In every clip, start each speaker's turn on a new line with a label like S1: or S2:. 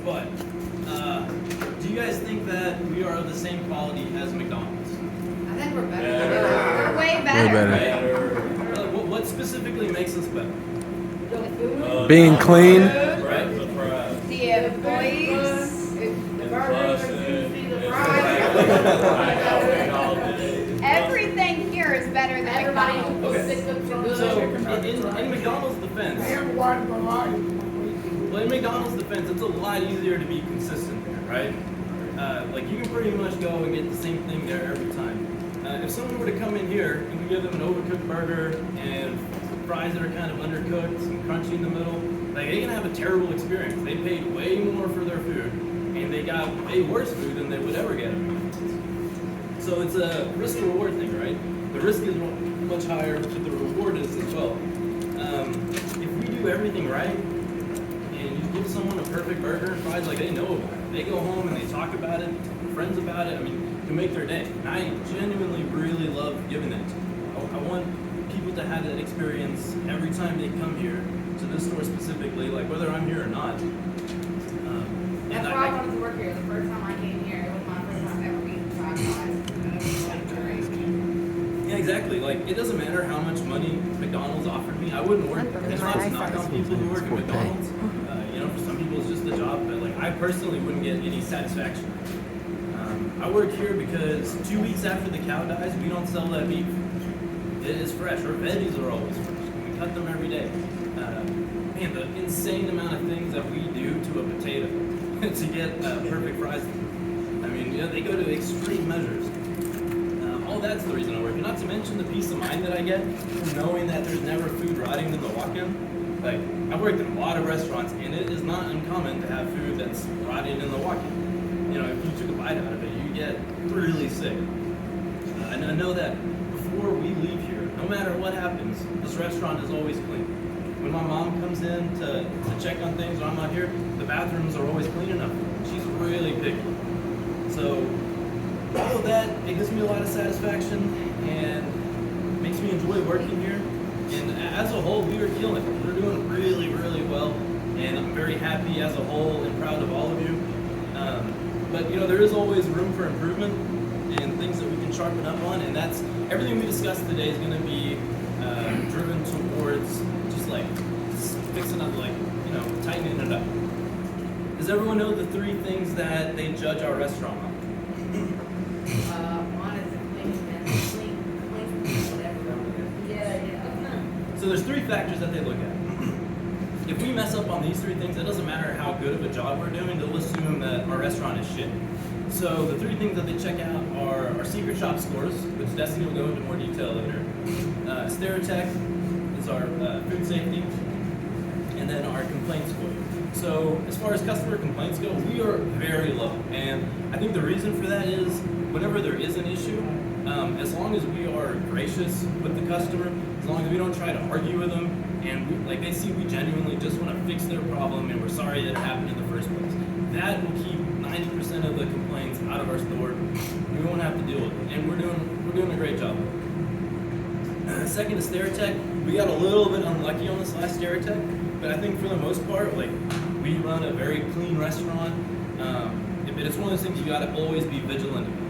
S1: But do you guys think that we are of the same quality as McDonald's?
S2: I think we're better. We're way better.
S3: Way better.
S1: What specifically makes us better?
S2: The food,
S3: Being clean.
S1: Right?
S2: the employees,
S4: The burgers, the fries.
S2: everything here is better than
S4: Everybody
S2: McDonald's.
S4: who sits up from
S1: So in McDonald's defense, well, in McDonald's defense, it's a lot easier to be consistent there, right? Like you can pretty much go and get the same thing there every time. If someone were to come in here and we give them an overcooked burger and fries that are kind of undercooked and crunchy in the middle, like they're gonna have a terrible experience. They paid way more for their food and they got way worse food than they would ever get at McDonald's. So it's a risk reward thing, right? The risk is much higher, but the reward is as well. If we do everything right, and you give someone a perfect burger and fries, like they know about it. They go home and they talk about it, tell friends about it. I mean, to make their day. And I genuinely really love giving that to them. I want people to have that experience every time they come here to this store specifically, like whether I'm here or not.
S4: That's why I wanted to work here. The first time I came here, it was my first time ever eating fried fries. And it was like great.
S1: Yeah, exactly. Like, it doesn't matter how much money McDonald's offered me. I wouldn't work. It's not to knock on people who work at McDonald's. You know, for some people it's just a job, but like I personally wouldn't get any satisfaction. I work here because 2 weeks after the cow dies, we don't sell that beef. It is fresh. Our veggies are always fresh. We cut them every day. Man, the insane amount of things that we do to a potato to get perfect fries. I mean, you know, they go to extreme measures. All that's the reason I work. And not to mention the peace of mind that I get from knowing that there's never food rotting in the walk-in. Like, I've worked in a lot of restaurants, and it is not uncommon to have food that's rotting in the walk-in. You know, if you took a bite out of it, you get really sick. And I know that before we leave here, no matter what happens, this restaurant is always clean. When my mom comes in to check on things when I'm not here, the bathrooms are always clean enough. She's really picky. So all of that, it gives me a lot of satisfaction and makes me enjoy working here. And as a whole, we are killing it. We're doing really, really well. And I'm very happy as a whole and proud of all of you. But you know, there is always room for improvement and things that we can sharpen up on. And that's everything we discussed today is going to be driven towards just like fixing up, like, you know, tightening it up. Does everyone know the 3 things that they judge our restaurant on?
S4: One is clean, whatever. Yeah.
S1: So there's 3 factors that they look at. If we mess up on these 3 things, it doesn't matter how good of a job we're doing, they'll assume that our restaurant is shit. So the 3 things that they check out are our secret shop scores, which Destiny will go into more detail later. Stereotech is our food safety, and then our complaint score. So as far as customer complaints go, we are very low. And I think the reason for that is whenever there is an issue, as long as we are gracious with the customer, as long as we don't try to argue with them, and like they see we genuinely just want to fix their problem and we're sorry that it happened in the first place, that will keep 90% of the complaints out of our store. We won't have to deal with it, and we're doing a great job. Second is Stereotech. We got a little bit unlucky on this last Stereotech, but I think for the most part, like, we run a very clean restaurant. But it's one of those things you got to always be vigilant about.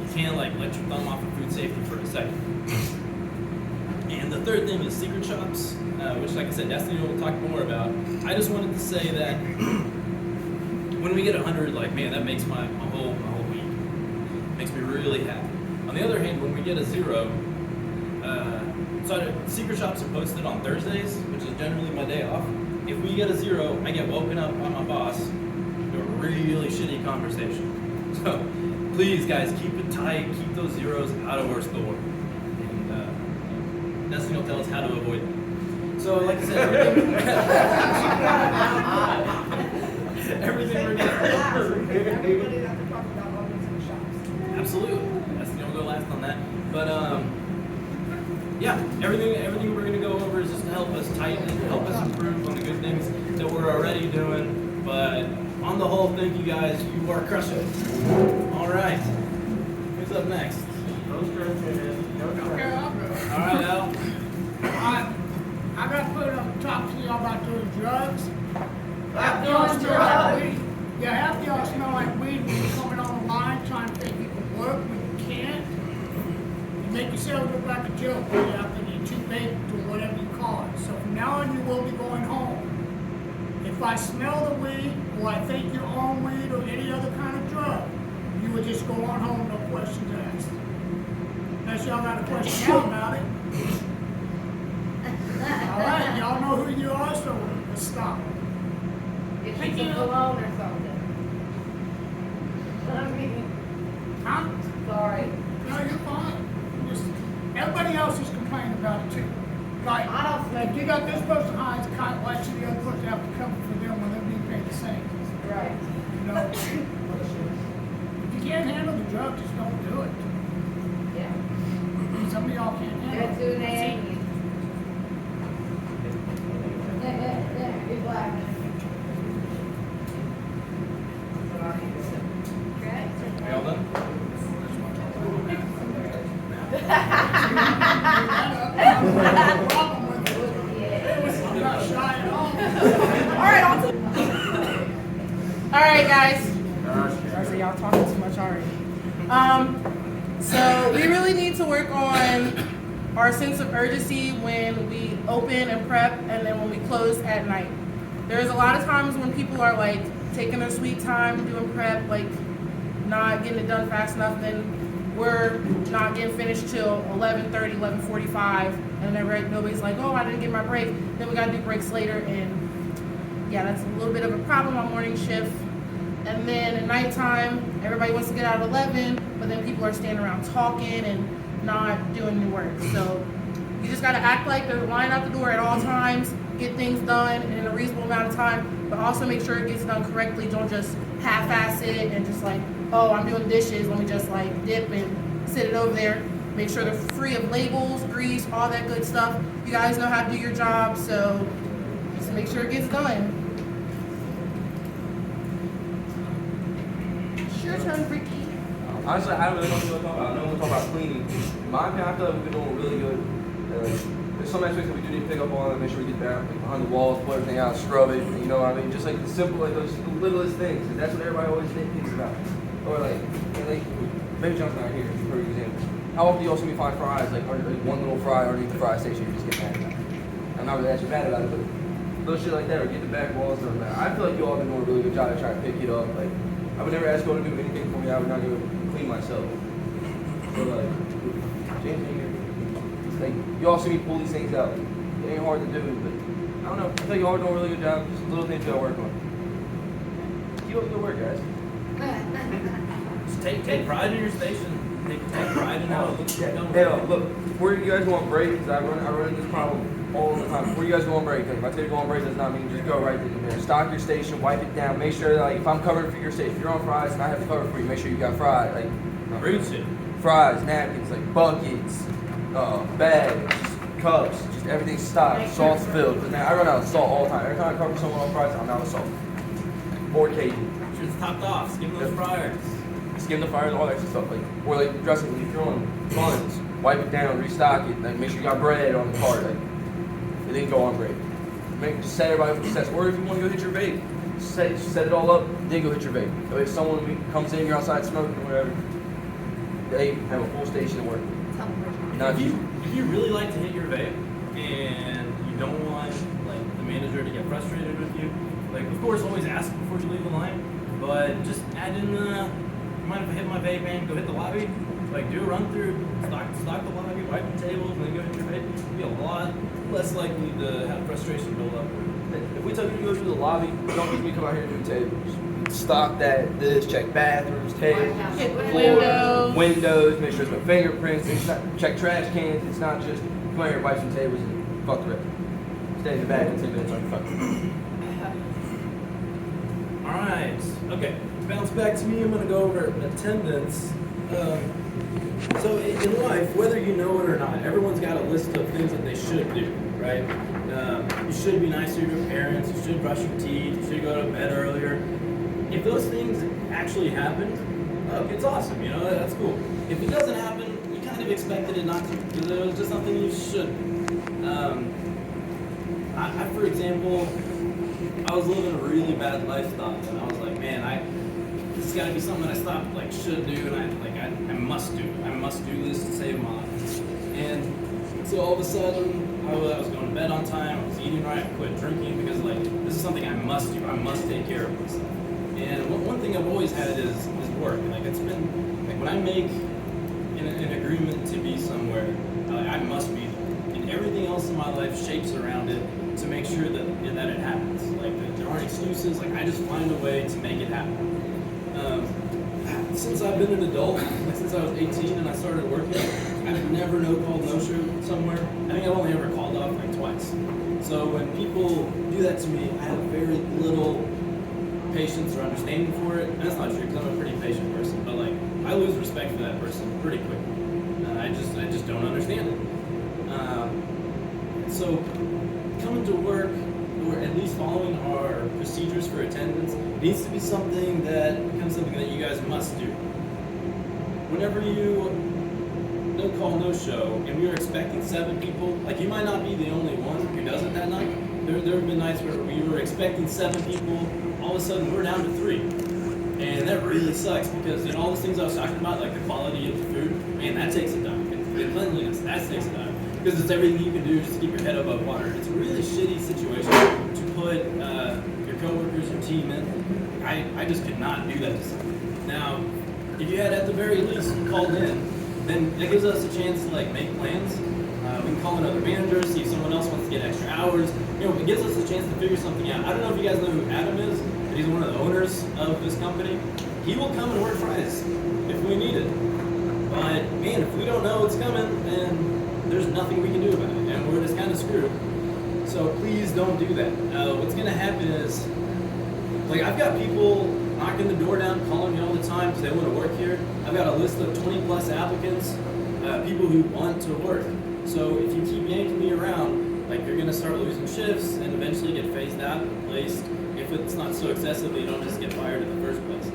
S1: You can't like let your thumb off of food safety for a second. And the third thing is secret shops, which, like I said, Destiny will talk more about. I just wanted to say that when we get 100, like, man, that makes my whole week. Makes me really happy. On the other hand, when we get a 0, so secret shops are posted on Thursdays, which is generally my day off. If we get a 0, I get woken up by my boss to a really shitty conversation. So please, guys, keep it tight. Keep those 0s out of our store. And Destiny will tell us how to avoid them. So, like I said, everything we're doing.
S4: Everybody has to talk about opening some shops.
S1: Absolutely. Destiny will go last on that. But yeah, everything we're gonna go over is just to help us tighten, help us improve on the good things that we're already doing. But on the whole, thank you guys. You are crushing it. All right. Who's up next? All right, Al.
S5: I got put up to talk to y'all about doing drugs.
S4: About doing drugs?
S5: Yeah, jail pay after you're too late to whatever you call it. So from now on, you will be going home. If I smell the weed, or I think you're on weed or any other kind of drug, you would just go on home, no questions asked. Unless y'all got a question now about it. All right, y'all know who you are, so let's stop.
S4: If she's a cologne or something. I mean,
S5: Huh?
S4: sorry.
S5: No, you're fine. Just, everybody else is complaining about it too. Like,
S4: I don't smoke.
S5: if you got this person high, it's kind of like the other person have to cover for them when they're being paid the same.
S4: Right.
S5: You know? If you can't handle the drug, just don't do it.
S4: Yeah.
S5: Some of y'all can't handle
S4: That's who
S5: it.
S4: they ain't. You're black.
S2: Okay.
S1: Are y'all done?
S5: I'm not shy at all.
S6: All right, guys. Sorry, y'all talking too much already. So we really need to work on our sense of urgency when we open and prep, and then when we close at night. There's a lot of times when people are like taking their sweet time doing prep, like not getting it done fast enough, then we're not getting finished till 11:30, 11:45, and then nobody's like, oh, I didn't get my break. Then we gotta do breaks later, and yeah, that's a little bit of a problem on morning shift. And then at nighttime, everybody wants to get out at 11, but then people are standing around talking and not doing the work. So you just gotta act like they're lying out the door at all times, get things done in a reasonable amount of time, but also make sure it gets done correctly. Don't just half-ass it and just like, oh, I'm doing dishes, let me just like dip and sit it over there. Make sure they're free of labels, grease, all that good stuff. You guys know how to do your job, so just make sure it gets done. It's your turn, Ricky.
S3: Honestly, I really don't know what to talk about. I know we're talking about cleaning. In my opinion, I feel like we've been doing really good. There's some aspects that we do need to pick up on and make sure we get down like, behind the walls, pull everything out, scrub it. You know what I mean? Just like the simple, like those the littlest things. And that's what everybody always thinks about. Or like Baby John's not here, for example. How often do you also see me find fries, like one little fry underneath the fry station, you just get mad about it? I'm not really actually mad about it, but little shit like that, or get the back walls done. I feel like you all have been doing a really good job at trying to pick it up. Like, I would never ask you all to do anything for me. I would not even clean myself. So like, James here, like you all see me pull these things out. It ain't hard to do, but I don't know. I think you all are doing a really good job. Just little things you gotta work on. Keep up the good work, guys.
S1: Just take pride in your station. Take pride in how it looks.
S3: Hey, look, where you guys go on break? Because I run into this problem all the time. Where you guys go on break? Like, if I tell you to go on break, does not mean just go right in there. Stock your station, wipe it down. Make sure that, like, if I'm covering for your station, if you're on fries and I have to cover for you, make sure you got fries. Like,
S1: Rude shit.
S3: fries, napkins, like buckets, bags, cups, just everything's stocked, salt's filled. Because now I run out of salt all the time. Every time I cover someone on fries, I'm out of salt. 4 kg.
S1: Shit's topped off. Skim those fryers.
S3: Skim the fryers, all that extra stuff. Like, or like dressing, when you're throwing buns, wipe it down, restock it. Like, make sure you got bread on the cart. Like, it didn't go on break. Just set everybody up for success. Or if you want to go hit your vape, set it all up, then go hit your vape. So if someone comes in, you're outside smoking or whatever, they have a full station to work. Not
S1: If
S3: you.
S1: you really like to hit your vape and you don't want like the manager to get frustrated with you, like of course always ask before you leave the line, but just add in mind if I hit my vape and go hit the lobby, like do a run through, stock the lobby, wipe the tables, and then go hit your vape. You'll be a lot less likely to have frustration build up.
S3: If we tell you to go through the lobby, don't make me come out here and do tables. Stock this, check bathrooms, tables,
S6: Hit the
S3: floors, windows, make sure there's no fingerprints, check trash cans. It's not just come out here, wipe some tables, and fuck the rest. Stay in the back in 10 minutes on your fucking.
S1: Alright, okay, bounce back to me, I'm gonna go over attendance. So in life, whether you know it or not, everyone's got a list of things that they should do, right? You should be nicer to your parents, you should brush your teeth, you should go to bed earlier. If those things actually happen, it's awesome, you know, that's cool. If it doesn't happen, you kind of expected it not to, because it was just something you should. I, for example, I was living a really bad lifestyle, and I was like, man, this has got to be something I should do, and I must do. I must do this to save my life. And So all of a sudden, I was going to bed on time, I was eating right, I quit drinking because like this is something I must do. I must take care of myself. And one thing I've always had is work. Like it's been like when I make an agreement to be somewhere, I must be there. And everything else in my life shapes around it to make sure that it happens. Like there aren't excuses. Like I just find a way to make it happen. Since I've been an adult, like since I was 18 and I started working, I've never called no show somewhere. I think I've only ever called off like twice. So when people do that to me, I have very little patience or understanding for it. And that's not true because I'm a pretty patient person, but like I lose respect for that person pretty quickly. I just don't understand it. So coming to work, or at least following our procedures for attendance, needs to be something that becomes something that you guys must do. Whenever you no call, no show, and we were expecting 7 people, like you might not be the only one who does it that night. There have been nights where we were expecting 7 people, all of a sudden we're down to 3. And that really sucks because all those things I was talking about, like the quality of the food, man, that takes a dime. The cleanliness, that takes a dime. Because it's everything you can do just to keep your head above water. It's a really shitty situation to put your coworkers, your team in. I just could not do that to someone. Now, if you had at the very least called in, then that gives us a chance to like make plans. We can call another manager, see if someone else wants to get extra hours. It gives us a chance to figure something out. I don't know if you guys know who Adam is, but he's one of the owners of this company. He will come and work Fridays if we need it. But man, if we don't know it's coming, then there's nothing we can do about it, and we're just kind of screwed. So please don't do that. What's gonna happen is, like I've got people knocking the door down, calling me all the time because they want to work here. I've got a list of 20 plus applicants, people who want to work. So if you keep yanking me around, like you're gonna start losing shifts and eventually get phased out and replaced. If it's not so excessive that you don't just get fired in the first place.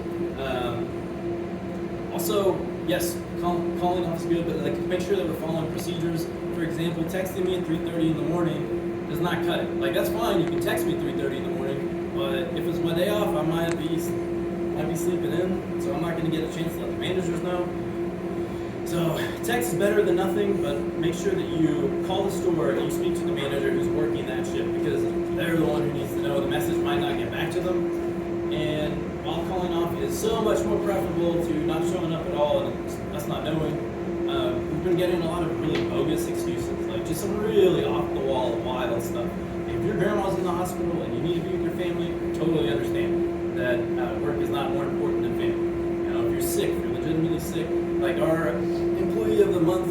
S1: Also, yes, calling off is good, but like make sure that we're following procedures. For example, texting me at 3:30 in the morning does not cut it. Like that's fine, you can text me at 3:30 in the morning, but if it's my day off, I might be sleeping in, so I'm not going to get a chance to let the managers know. So text is better than nothing, but make sure that you call the store and you speak to the manager who's working that shift because they're the one who needs to know. The message might not get back to them, and while calling off is so much more preferable to not showing up at all and us not knowing. We've been getting a lot of really bogus excuses, like just some really off-the-wall wild stuff. If your grandma's in the hospital and you need to be with your family, totally understand that work is not more important than family. You know, if you're sick, if you're legitimately sick, like our employee of the month,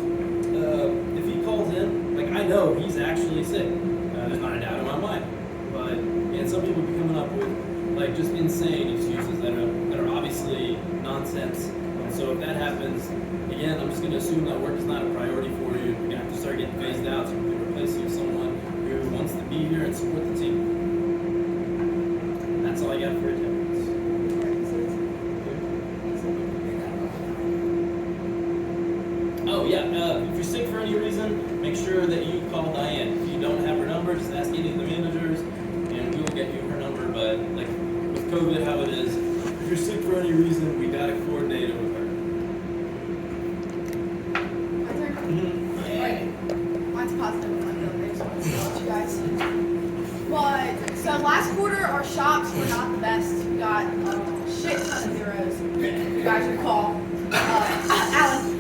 S1: if he calls in, like I know he's actually sick. There's not a doubt in my mind. But man, some people be coming up with like just insane excuses that are obviously nonsense. And so if that happens, again, I'm just going to assume that work is not a priority for you. You're going to have to start getting phased out so we can replace you with someone who wants to be here and support the team. And that's all I got for attendance. Oh yeah, if you're sick for any reason, make sure that you call Diane. If you don't have her number, just ask any of the managers and we will get you her number. But like with COVID, how it is, if you're sick for any reason, we got to coordinate it with her.
S2: Mine's positive. I just want to tell you guys. But so last quarter, our shops were not the best. We got a shit ton of zeros. If you guys recall, Alan.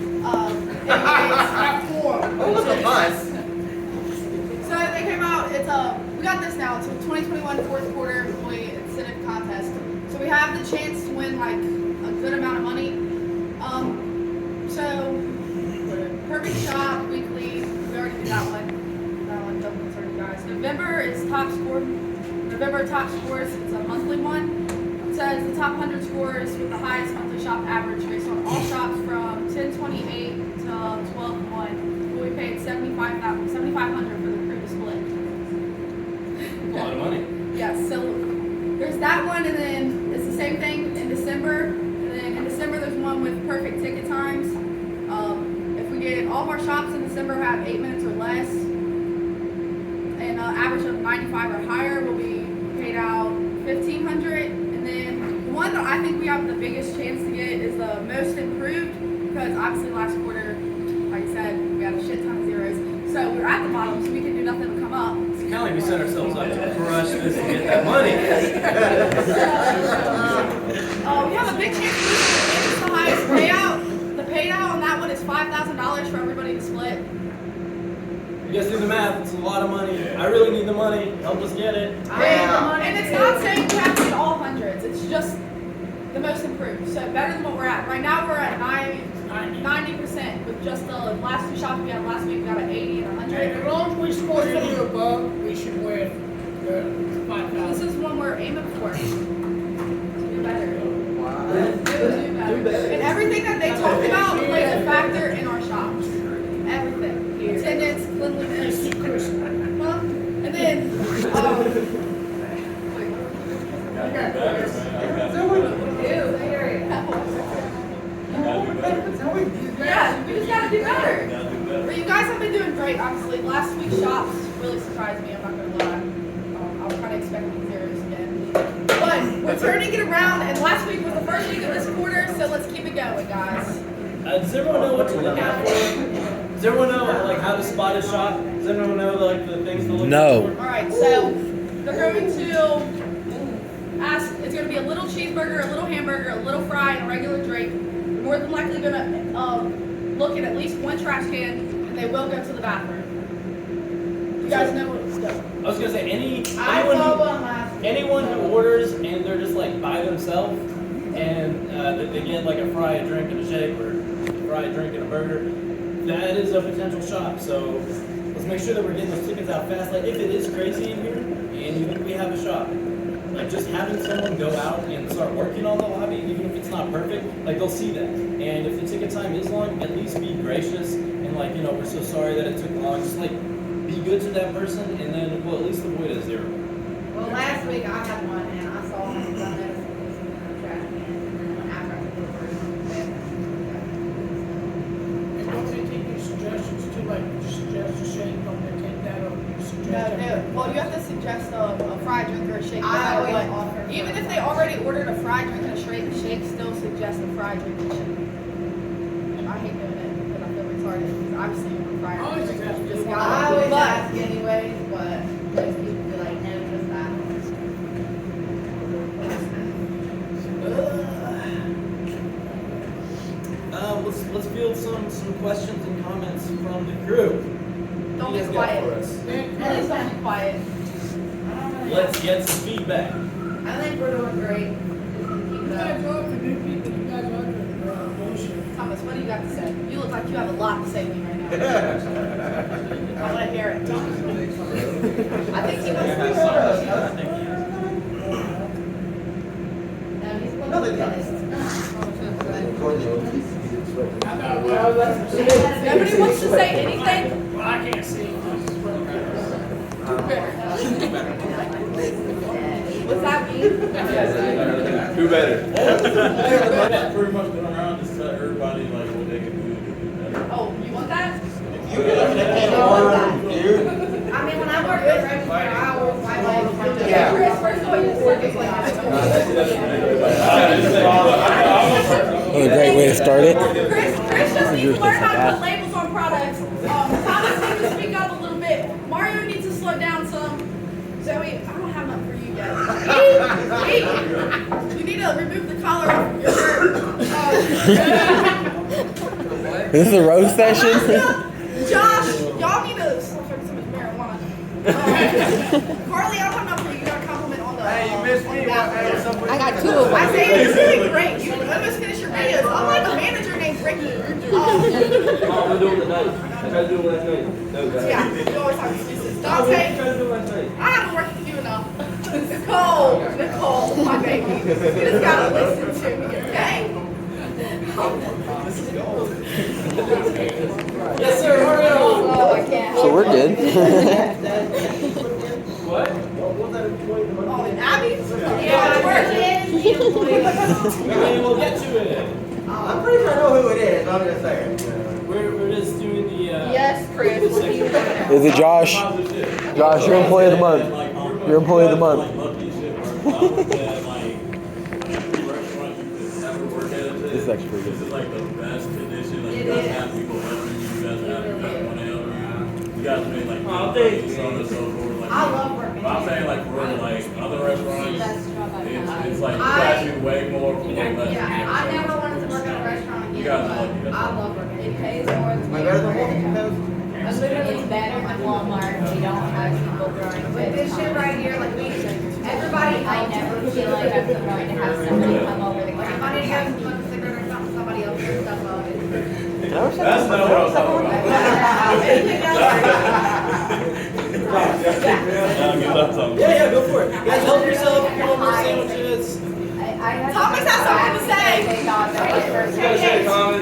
S2: So they came out. It's we got this now. It's a 2021 fourth quarter employee incentive contest. So we have the chance to win like a good amount of money. So perfect shop weekly. We already did that one. That one don't concern you guys. November is top score. November top scores. It's a monthly one. It says the top 100 scores with the highest monthly shop average based on all shops from 10/28 to 12/1. We paid $7,500 for the crew to split.
S1: A lot of money.
S2: Yes, so there's that one, and then it's the same thing in December. And then in December, there's one with perfect ticket times. If we get all of our shops in December have 8 minutes or less, and average of 95 or higher, will be paid out $1,500. And then the one that I think we have the biggest chance to get is the most improved, because obviously last quarter, like I said, we had a shit ton of zeros. So we're at the bottom, so we can do nothing but come up.
S1: It's kind of like we set ourselves up to crush this and get that money.
S2: We have a big chance of losing it. It's the highest payout. The payout on that one is $5,000 for everybody to split.
S1: You guys do the math, it's a lot of money. I really need the money. Help us get it.
S2: And it's not saying you have to get all hundreds. It's just the most improved. So better than what we're at. Right now we're at 90% with just the last two shops we had last week. We got an 80 and 100.
S5: As long as we score any above, we should win the
S2: This
S5: 5,000.
S2: is one we're aiming for. To do better.
S3: Wow.
S2: Do better. And everything that they talked about plays a factor in our shops. Everything. Attendance, cleanliness. Huh? And then, yeah, we just gotta do better. But you guys have been doing great, honestly. Last week's shops really surprised me, I'm not gonna lie. I was kind of expecting zeros again. But we're turning it around, and last week was the first week of this quarter, so let's keep it going, guys.
S1: Does everyone know what to look out for? Does everyone know like how to spot a shop? Does everyone know like the things to look
S7: No.
S1: for?
S2: Alright, so they're going to ask, it's going to be a little cheeseburger, a little hamburger, a little fry, and a regular drink. They're more than likely going to look at least one trash can, and they will go to the bathroom. You guys know what it's doing.
S1: I was gonna say
S4: I saw one last.
S1: anyone who orders and they're just like by themselves and they get like a fry, a drink, and a shake, or a fry, a drink, and a burger, that is a potential shop. So let's make sure that we're getting those tickets out fast. Like if it is crazy in here and you think we have a shop, like just having someone go out and start working on the lobby, even if it's not perfect, like they'll see that. And if the ticket time is long, at least be gracious and like, you know, we're so sorry that it took long. Just like be good to that person, and then we'll at least avoid a zero.
S4: Well, last week I had one and I saw him run out of the trash can, and then after I took it first,
S5: And don't they take your suggestions too, like suggest a shake, don't they take that or suggest?
S2: No. Well, you have to suggest a fried drink or a shake. no
S4: I
S2: matter
S4: always
S2: what.
S4: offer.
S2: Even if they already ordered a fried drink and a shake still suggest a fried drink and a shake. I hate doing it because I feel retarded because I've seen a fried
S5: I always
S2: drink.
S5: ask
S2: You just
S5: people.
S2: gotta
S4: I always
S2: but
S4: ask anyways, but most people be like, no, just that.
S1: Let's field some questions and comments from the crew.
S2: don't
S1: What do
S2: be
S1: you guys got
S2: quiet.
S1: for us?
S2: Please don't be quiet.
S4: I don't really
S1: Let's get some feedback.
S4: I think we're doing great. Just gonna keep
S5: You
S4: it
S5: guys
S4: up.
S5: are the new people, you guys are the bullshit.
S2: Thomas, what do you got to say? You look like you have a lot to say to me right now. I want to hear it. I think he wants to be
S4: No, he's looking finished.
S2: Nobody wants to say anything?
S5: Well, I can't see.
S2: What's that mean?
S3: Who better?
S8: That's pretty much going around just tell everybody like what they can do to do better.
S2: Oh, you want that?
S4: I mean, when I work at Ready for hours, I like.
S2: Yeah. Chris, first of all, you just work as like
S7: What a great way to start it.
S2: Chris just needs to learn how to put labels on products. Thomas needs to speak up a little bit. Mario needs to slow down some. Zoe, I don't have nothing for you guys. Hey, you need to remove the collar off your shirt.
S7: This is a roast session.
S2: Josh, y'all need to stop drinking so much marijuana. Carly, I don't have nothing for you. You got a compliment on the.
S3: Hey, you missed me.
S2: I got two of them. Isaiah, you're doing great. You almost finished your videos. I'm like a manager named Ricky.
S3: Oh, we're doing it tonight. I tried to do it last night. No, guys.
S2: Yeah, you always have excuses.
S3: I
S2: Dante,
S3: tried to do it last night.
S2: I haven't worked with you enough. Nicole, my baby. You just gotta listen to me, okay?
S1: Yes, sir. Mario.
S2: Oh, I can't.
S7: So we're good.
S1: What?
S2: Oh, and Abby?
S4: Yeah,
S2: it works.
S1: We'll get to it.
S9: I'm pretty sure I know who it is. I'm just saying.
S1: We're just doing the.
S2: Yes, Chris. What do you want?
S7: Is it Josh? Josh, you're employee of the month. You're employee of the month. This is actually pretty
S8: This
S7: good.
S8: is like the best condition. Like
S4: It
S8: you guys
S4: is.
S8: have people helping you. You guys have everyone helping you. you guys made like
S9: Oh,
S8: good money,
S9: thanks.
S8: so on and so forth. Like,
S4: I love working.
S8: but I'm saying like for real, like other restaurants,
S4: Best job I've had.
S8: it's like you guys do way more for way less.
S4: Yeah, I never wanted to work at a restaurant again.
S8: You guys are
S4: but
S8: lucky, that's
S4: I
S8: all.
S4: love working. It pays more than
S9: Am I better than Walking Coast?
S10: It's literally better than Walmart. We don't have people throwing
S4: With this shit right here, like we, everybody,
S10: I never feel like I'm going to have somebody come over the
S4: Like if I
S10: counter.
S4: need to go smoke a cigarette or something, somebody else does stuff about it.
S8: That's not what I'm talking about.
S4: Anything else?
S9: Yeah, go for it. Guys, help yourself. If you want more sandwiches.
S10: I had
S2: Thomas has something to say.
S10: They thought that was for
S3: Hey, Thomas.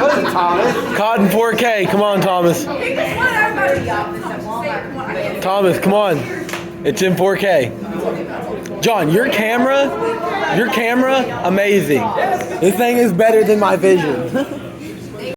S9: Listen, Thomas.
S7: Cotton 4K. Come on, Thomas.
S2: He just wanted everybody
S10: the office at Walmart.
S7: Thomas, come on. It's in 4K. John, your camera, amazing. This thing is better than my vision.